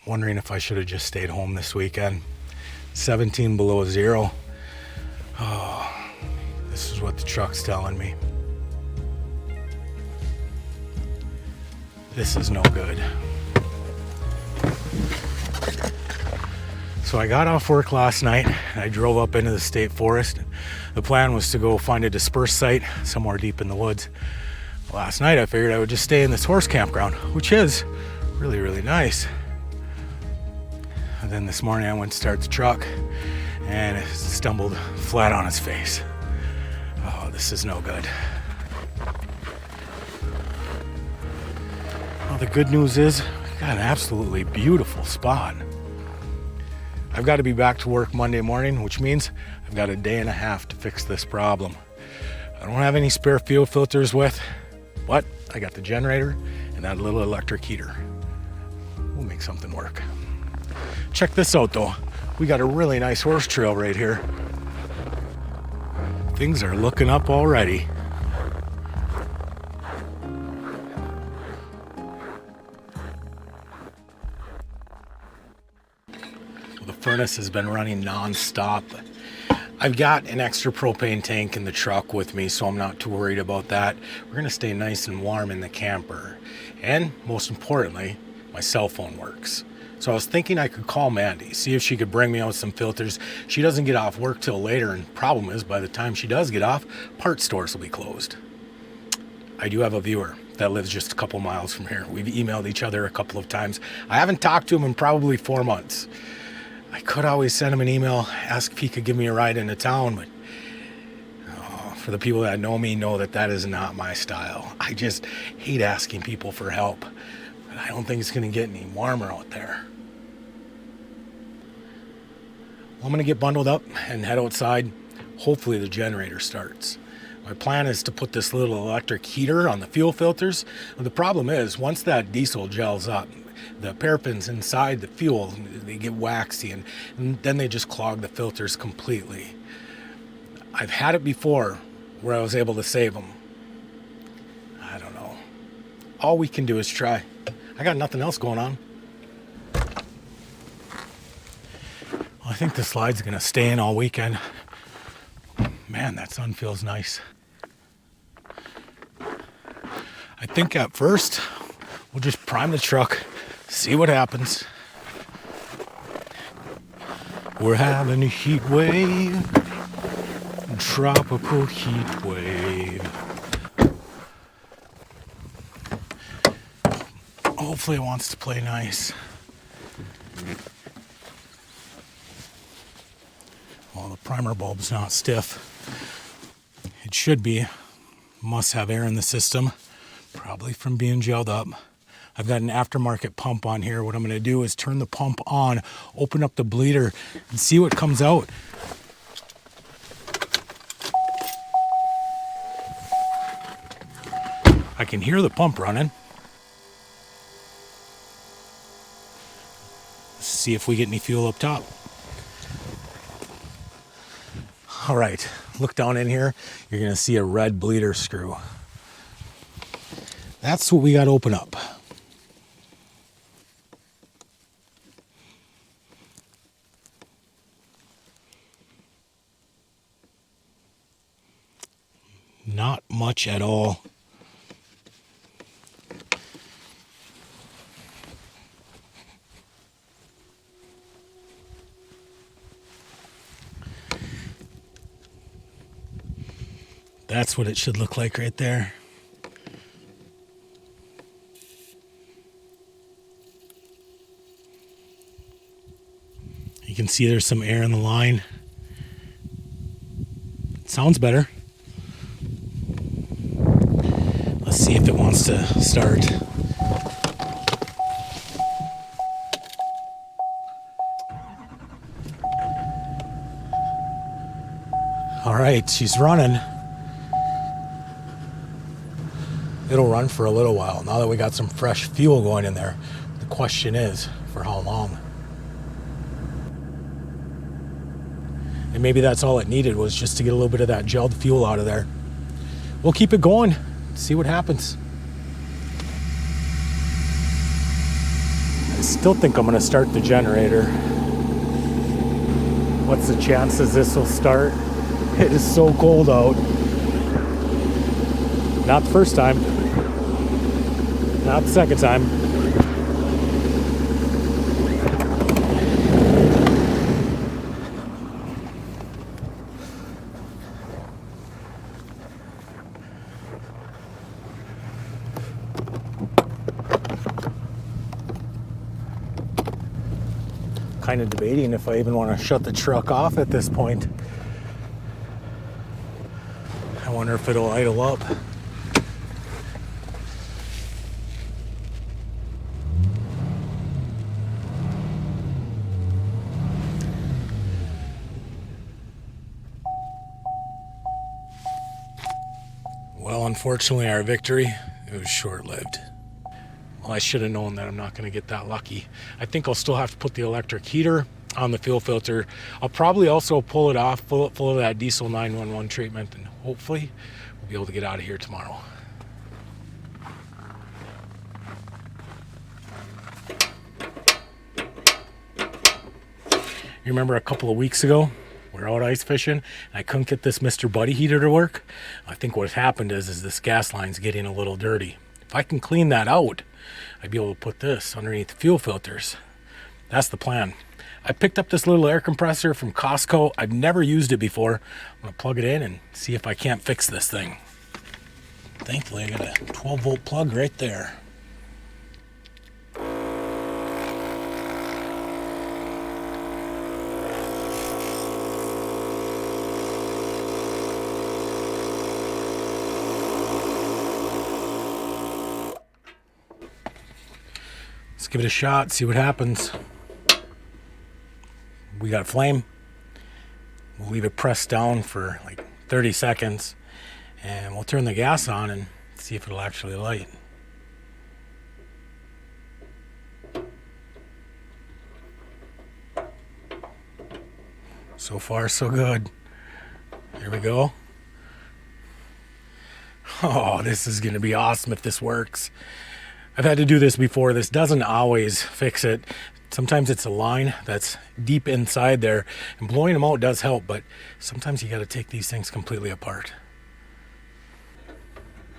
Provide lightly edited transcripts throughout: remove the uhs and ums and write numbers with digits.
Wondering if I should have just stayed home this weekend. 17 below zero. Oh, this is what the truck's telling me. This is no good. So I got off work last night and I drove up into the state forest. The plan was to go find a dispersed site somewhere deep in the woods. Last night I figured I would just stay in this horse campground, which is really, really nice. And then this morning I went to start the truck and it stumbled flat on its face. Oh, this is no good. Well, the good news is we got an absolutely beautiful spot. I've got to be back to work Monday morning, which means I've got a day and a half to fix this problem. I don't have any spare fuel filters with, but I got the generator and that little electric heater. We'll make something work. Check this out though. We got a really nice horse trail right here. Things are looking up already. The furnace has been running non-stop. I've got an extra propane tank in the truck with me, so I'm not too worried about that. We're gonna stay nice and warm in the camper. And most importantly, my cell phone works. So I was thinking I could call Mandy, see if she could bring me out some filters. She doesn't get off work till later, and problem is by the time she does get off, part stores will be closed. I do have a viewer that lives just a couple miles from here. We've emailed each other a couple of times. I haven't talked to him in probably 4 months. I could always send him an email, ask if he could give me a ride into town, but for the people that know me know that that is not my style. I just hate asking people for help. But I don't think it's gonna get any warmer out there. Well, I'm gonna get bundled up and head outside. Hopefully the generator starts. My plan is to put this little electric heater on the fuel filters. The problem is, once that diesel gels up, the paraffins inside the fuel, they get waxy and then they just clog the filters completely. I've had it before where I was able to save them. I don't know. All we can do is try. I got nothing else going on. Well, I think the slide's gonna stay in all weekend. Man, that sun feels nice. I think at first, we'll just prime the truck, see what happens. We're having a heat wave, tropical heat wave. Hopefully it wants to play nice. Well, the primer bulb's not stiff. It should be. Must have air in the system, probably from being gelled up. I've got an aftermarket pump on here. What I'm gonna do is turn the pump on, open up the bleeder, and see what comes out. I can hear the pump running. Let's see if we get any fuel up top. All right, look down in here. You're gonna see a red bleeder screw. That's what we got to open up. Not much at all. That's what it should look like right there. You can see there's some air in the line. It sounds better. Let's see if it wants to start. All right, she's running. It'll run for a little while now that we got some fresh fuel going in there. The question is, for how long? And maybe that's all it needed, was just to get a little bit of that gelled fuel out of there. We'll keep it going, see what happens. Still think I'm gonna start the generator. What's the chances this will start? It is so cold out. Not the first time. Not the second time. Kind of debating if I even want to shut the truck off at this point. I wonder if it'll idle up. Well, unfortunately, our victory, it was short-lived. Well, I should have known that I'm not going to get that lucky. I think I'll still have to put the electric heater on the fuel filter. I'll probably also pull it off, fill it full of that diesel 911 treatment, and hopefully we'll be able to get out of here tomorrow. You remember a couple of weeks ago, we were out ice fishing, and I couldn't get this Mr. Buddy heater to work. I think what happened is this gas line's getting a little dirty. If I can clean that out, I'd be able to put this underneath the fuel filters. That's the plan. I picked up this little air compressor from Costco. I've never used it before. I'm gonna plug it in and see if I can't fix this thing. Thankfully, I got a 12-volt plug right there. Let's give it a shot, see what happens. We got a flame. We'll leave it pressed down for like 30 seconds and we'll turn the gas on and see if it'll actually light. So far, so good. Here we go. Oh, this is gonna be awesome if this works. I've had to do this before. This doesn't always fix it. Sometimes it's a line that's deep inside there, and blowing them out does help, but sometimes you got to take these things completely apart.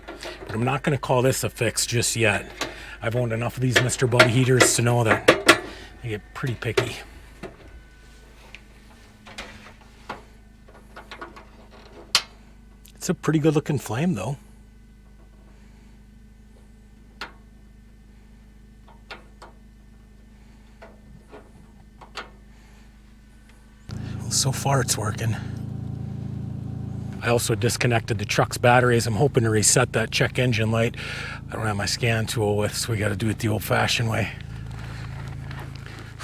But I'm not going to call this a fix just yet. I've owned enough of these Mr. Buddy heaters to know that they get pretty picky. It's a pretty good looking flame though. So far it's working. I also disconnected the truck's batteries. I'm hoping to reset that check engine light. I don't have my scan tool with, so we got to do it the old-fashioned way.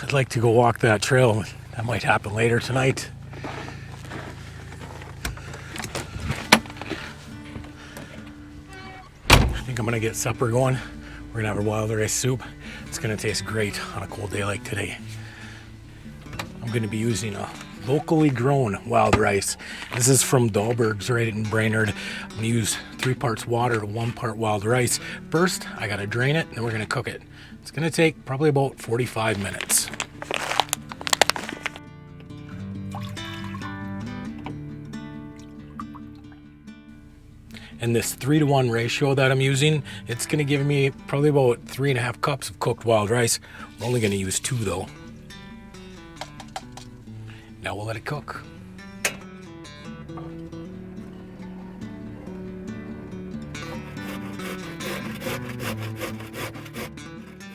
I'd like to go walk that trail. That might happen later tonight. I think I'm gonna get supper going. We're gonna have our wild rice soup. It's gonna taste great on a cold day like today. I'm gonna be using a locally grown wild rice. This is from Dahlberg's right in Brainerd. I'm gonna use 3 parts water to 1 part wild rice. First, I gotta drain it, and then we're gonna cook it. It's gonna take probably about 45 minutes. And this 3-to-1 ratio that I'm using, it's gonna give me probably about 3.5 cups of cooked wild rice. We're only gonna use 2 though. Now we'll let it cook.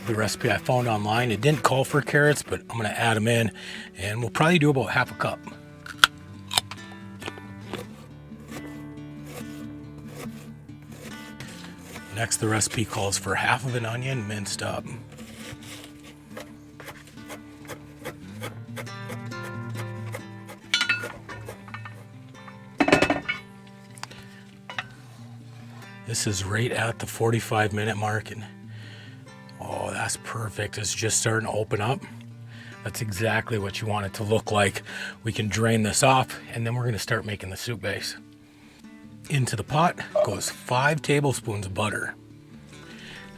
The recipe I found online, it didn't call for carrots, but I'm gonna add them in, and we'll probably do about 1/2 cup. Next, the recipe calls for 1/2 of an onion minced up. This is right at the 45-minute mark, and oh, that's perfect. It's just starting to open up. That's exactly what you want it to look like. We can drain this off, and then we're gonna start making the soup base. Into the pot goes 5 tablespoons of butter.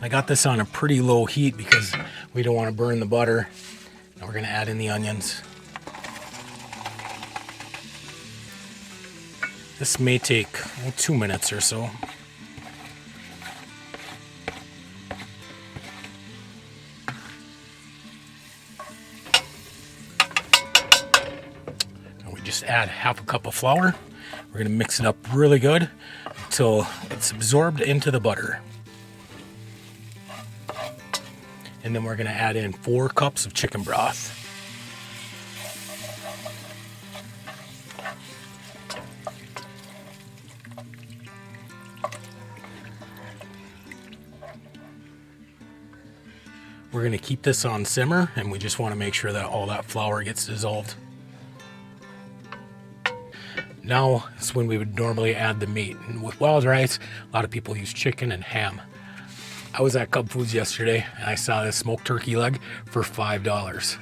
I got this on a pretty low heat because we don't want to burn the butter. Now we're going to add in the onions. This may take 2 minutes or so. And we just add half a cup of flour. We're going to mix it up really good until it's absorbed into the butter. And then we're going to add in 4 cups of chicken broth. We're going to keep this on simmer, and we just want to make sure that all that flour gets dissolved. Now is when we would normally add the meat. And with wild rice, a lot of people use chicken and ham. I was at Cub Foods yesterday, and I saw this smoked turkey leg for $5.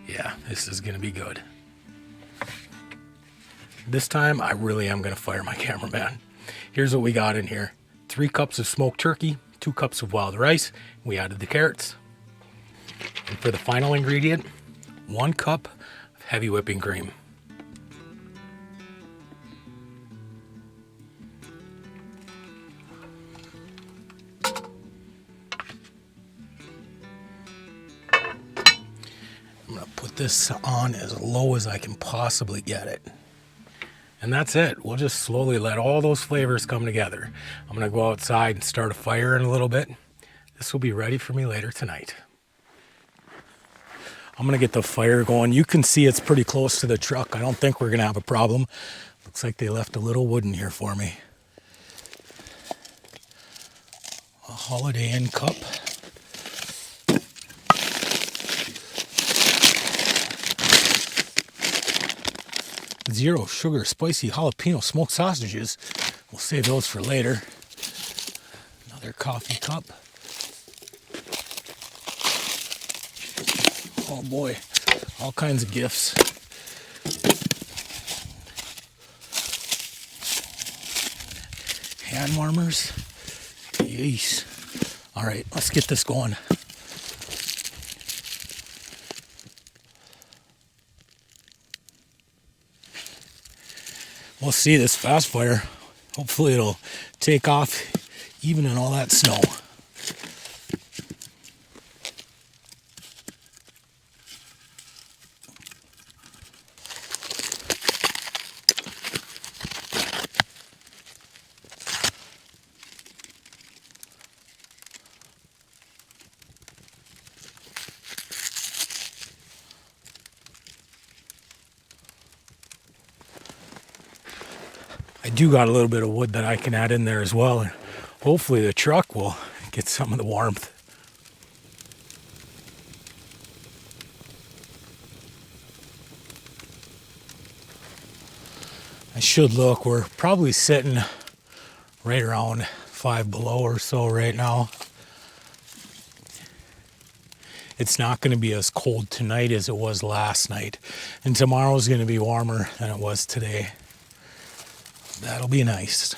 Yeah, this is going to be good. This time, I really am going to fire my cameraman. Here's what we got in here. 3 cups of smoked turkey, 2 cups of wild rice. We added the carrots. And for the final ingredient, 1 cup of heavy whipping cream. I'm going to put this on as low as I can possibly get it. And that's it. We'll just slowly let all those flavors come together. I'm going to go outside and start a fire in a little bit. This will be ready for me later tonight. I'm going to get the fire going. You can see it's pretty close to the truck. I don't think we're going to have a problem. Looks like they left a little wood in here for me. A Holiday Inn cup. Zero sugar spicy jalapeno smoked sausages. We'll save those for later. Another coffee cup. Oh boy, all kinds of gifts. Hand warmers. Yeesh. All right, let's get this going. We'll see this fast fire. Hopefully it'll take off even in all that snow. I do got a little bit of wood that I can add in there as well, and hopefully the truck will get some of the warmth. I should look, we're probably sitting right around 5 below or so right now. It's not going to be as cold tonight as it was last night, and tomorrow's going to be warmer than it was today. That'll be nice.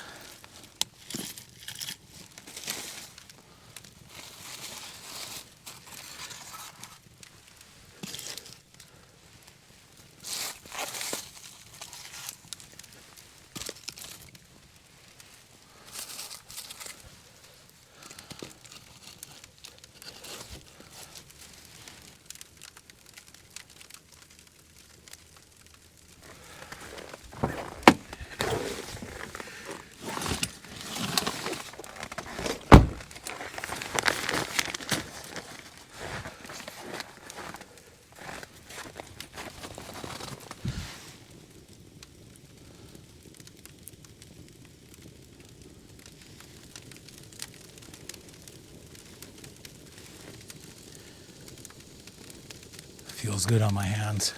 Feels good on my hands,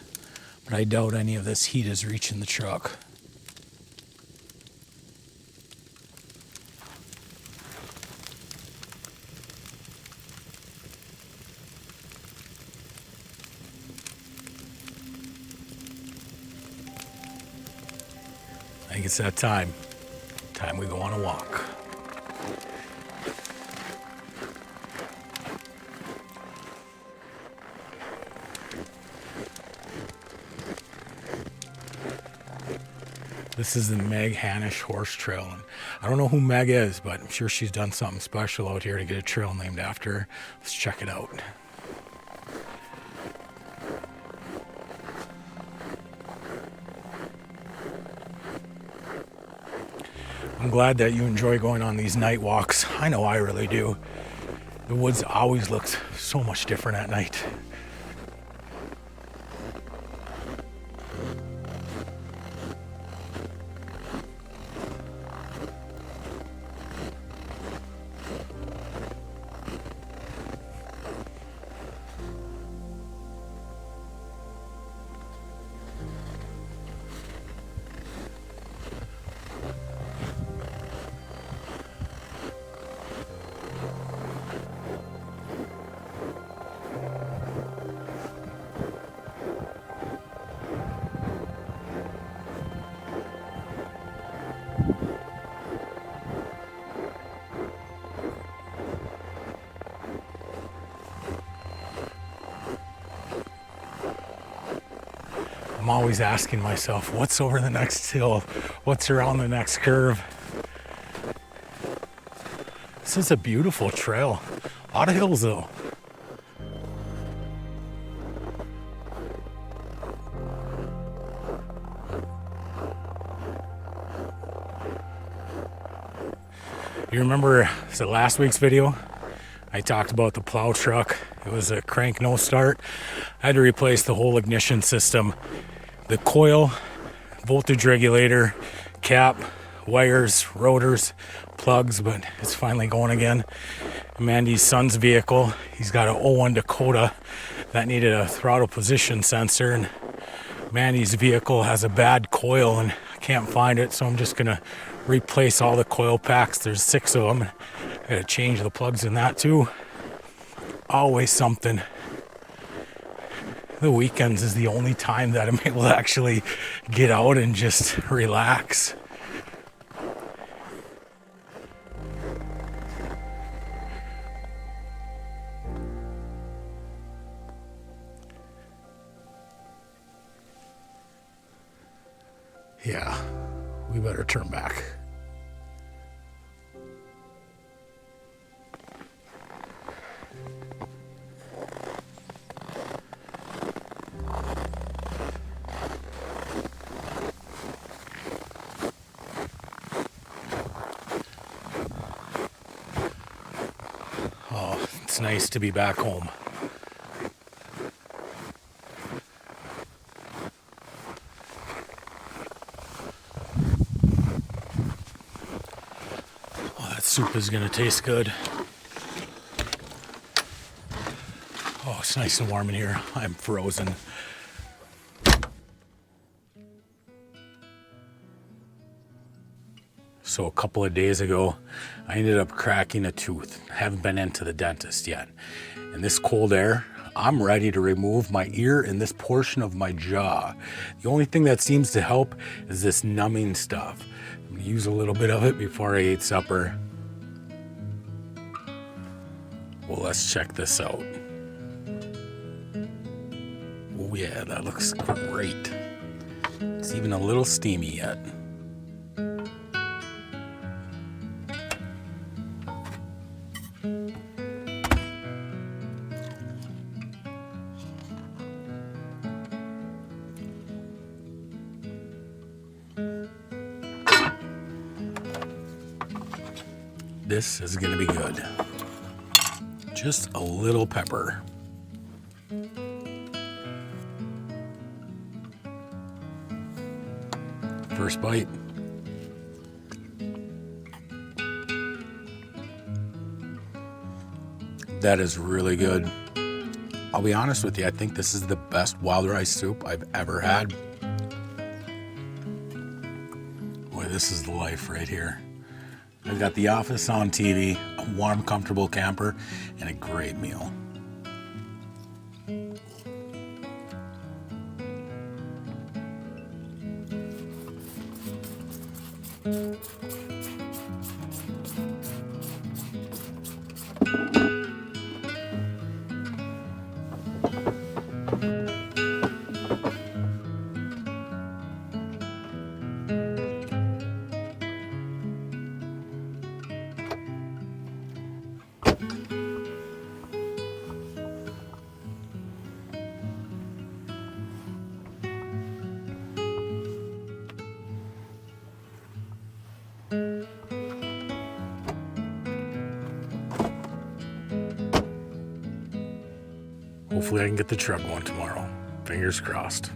but I doubt any of this heat is reaching the truck. I think it's that time we go on a walk. This is the Meg Hanish Horse Trail. And I don't know who Meg is, but I'm sure she's done something special out here to get a trail named after her. Let's check it out. I'm glad that you enjoy going on these night walks. I know I really do. The woods always looks so much different at night. I'm always asking myself, what's over the next hill? What's around the next curve? This is a beautiful trail. A lot of hills though. You remember the last week's video? I talked about the plow truck. It was a crank no start. I had to replace the whole ignition system. The coil, voltage regulator, cap, wires, rotors, plugs, but it's finally going again. Mandy's son's vehicle, he's got an '01 Dakota that needed a throttle position sensor, and Mandy's vehicle has a bad coil and I can't find it, so I'm just gonna replace all the coil packs. There's 6 of them. I gotta change the plugs in that too. Always something. The weekends is the only time that I'm able to actually get out and just relax. Yeah, we better turn back. Oh, it's nice to be back home. Oh, that soup is gonna taste good. Oh, it's nice and warm in here. I'm frozen. So a couple of days ago, I ended up cracking a tooth. I haven't been into the dentist yet. In this cold air, I'm ready to remove my ear and this portion of my jaw. The only thing that seems to help is this numbing stuff. I'm gonna use a little bit of it before I eat supper. Well, let's check this out. Oh yeah, that looks great. It's even a little steamy yet. This is gonna be good. Just a little pepper. First bite. That is really good. I'll be honest with you, I think this is the best wild rice soup I've ever had. Boy, this is the life right here. I've got The Office on TV, a warm, comfortable camper, and a great meal. Hopefully I can get the truck going tomorrow. Fingers crossed.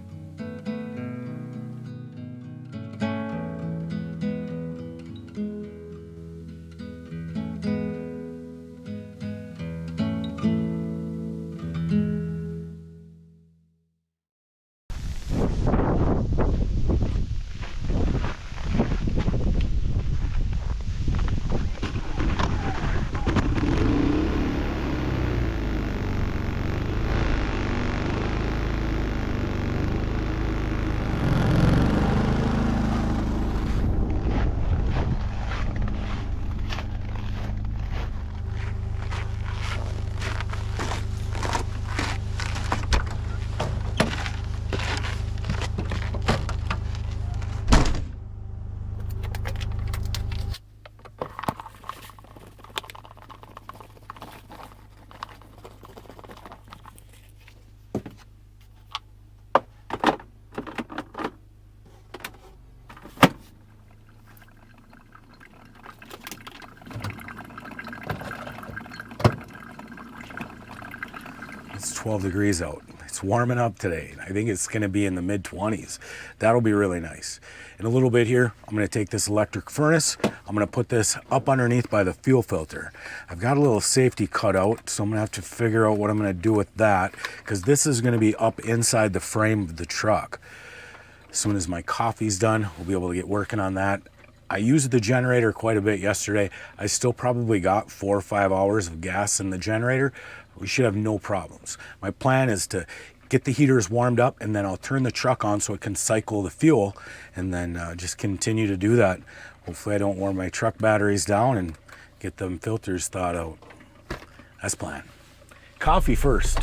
It's 12 degrees out. It's warming up today. I think it's going to be in the mid-20s. That'll be really nice. In a little bit here, I'm going to take this electric furnace. I'm going to put this up underneath by the fuel filter. I've got a little safety cut out, so I'm going to have to figure out what I'm going to do with that, because this is going to be up inside the frame of the truck. As soon as my coffee's done, we'll be able to get working on that. I used the generator quite a bit yesterday. I still probably got 4 or 5 hours of gas in the generator. We should have no problems. My plan is to get the heaters warmed up, and then I'll turn the truck on so it can cycle the fuel, and then just continue to do that. Hopefully I don't wear my truck batteries down and get them filters thawed out. That's the plan. Coffee first.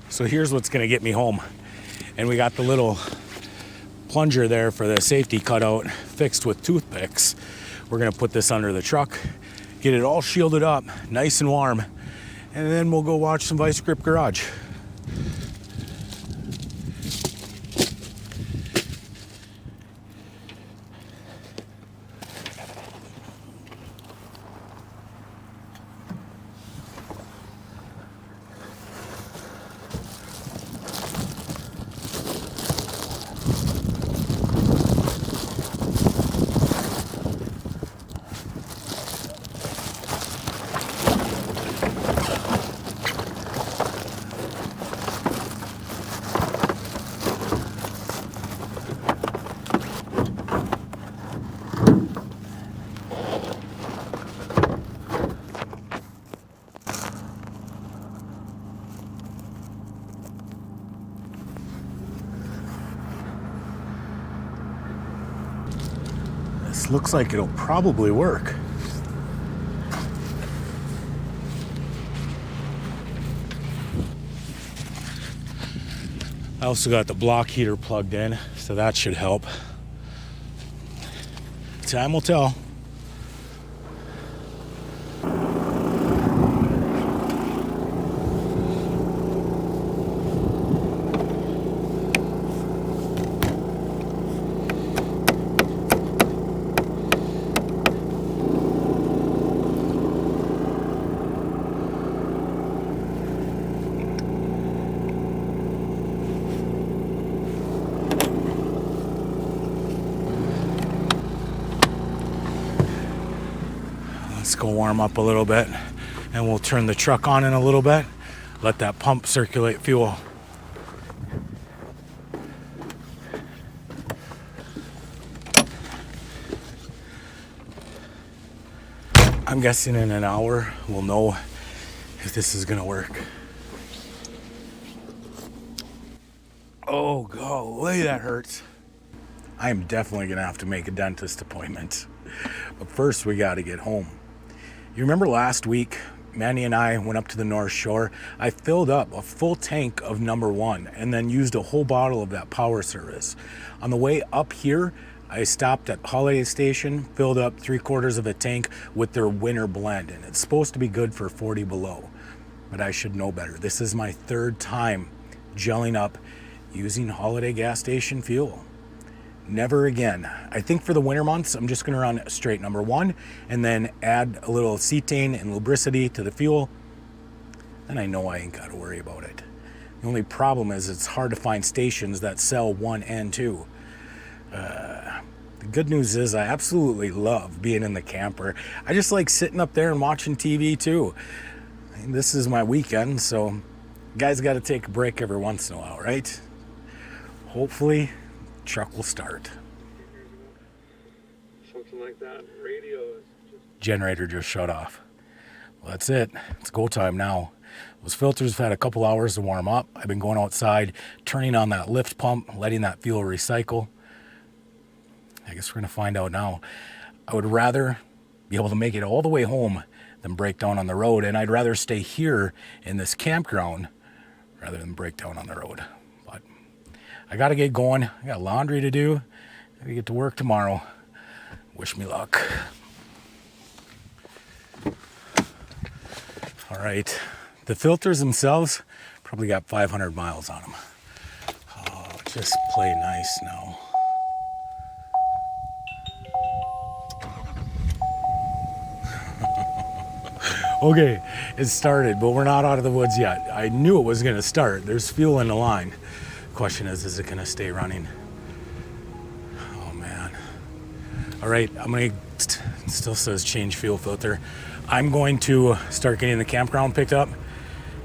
So here's what's gonna get me home. And we got the little plunger there for the safety cutout fixed with toothpicks. We're gonna put this under the truck, get it all shielded up, nice and warm, and then we'll go watch some Vice Grip Garage. This looks like it'll probably work. I also got the block heater plugged in, so that should help. Time will tell. Let's go warm up a little bit, and we'll turn the truck on in a little bit, let that pump circulate fuel. I'm guessing in an hour we'll know if this is gonna work. Oh, golly, that hurts. I am definitely gonna have to make a dentist appointment. But first we gotta get home. You remember last week Manny and I went up to the North Shore. I filled up a full tank of number 1 and then used a whole bottle of that power service. On the way up here, I stopped at Holiday Station, filled up 3/4 of a tank with their winter blend, and it's supposed to be good for 40 below. But I should know better. This is my 3rd time gelling up using Holiday gas station fuel. Never again. I think for the winter months, I'm just going to run straight number 1 and then add a little cetane and lubricity to the fuel. Then I know I ain't got to worry about it. The only problem is it's hard to find stations that sell 1 and 2. The good news is I absolutely love being in the camper. I just like sitting up there and watching TV too. And this is my weekend, so guys got to take a break every once in a while, right? Hopefully truck will start. Something like that. Radio is just... Generator just shut off. Well, that's it. It's go time now. Those filters have had a couple hours to warm up. I've been going outside, turning on that lift pump, letting that fuel recycle. I guess we're going to find out now. I would rather be able to make it all the way home than break down on the road, and I'd rather stay here in this campground rather than break down on the road. But I got to get going. I got laundry to do. I got to get to work tomorrow. Wish me luck. All right. The filters themselves probably got 500 miles on them. Oh, just play nice now. Okay, it started, but we're not out of the woods yet. I knew it was going to start. There's fuel in the line. Question is it going to stay running? Oh, man. All right, it still says change fuel filter. I'm going to start getting the campground picked up,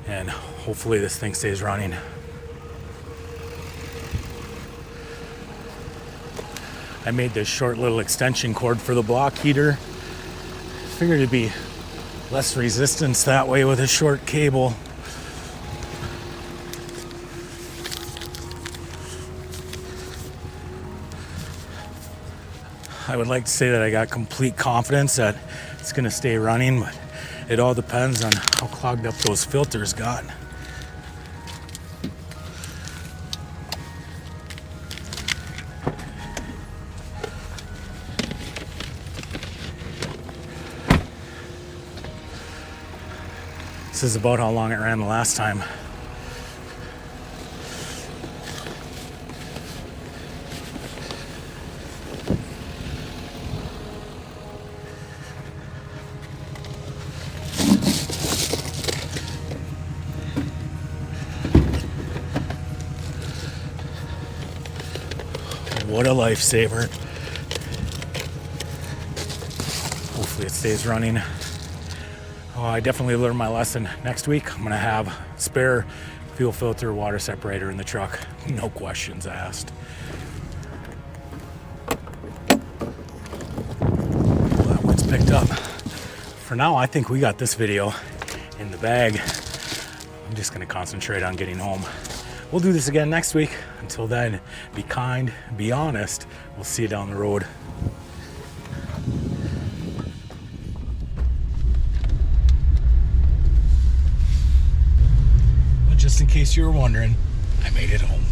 and hopefully this thing stays running. I made this short little extension cord for the block heater. Figured it'd be less resistance that way with a short cable. I would like to say that I got complete confidence that it's going to stay running, but it all depends on how clogged up those filters got. This is about how long it ran the last time. What a lifesaver. Hopefully it stays running. Oh, I definitely learned my lesson. Next week, I'm gonna have spare fuel filter water separator in the truck. No questions asked. Well, that one's picked up. For now, I think we got this video in the bag. I'm just gonna concentrate on getting home. We'll do this again next week. Until then, be kind, be honest. We'll see you down the road. Just in case you were wondering, I made it home.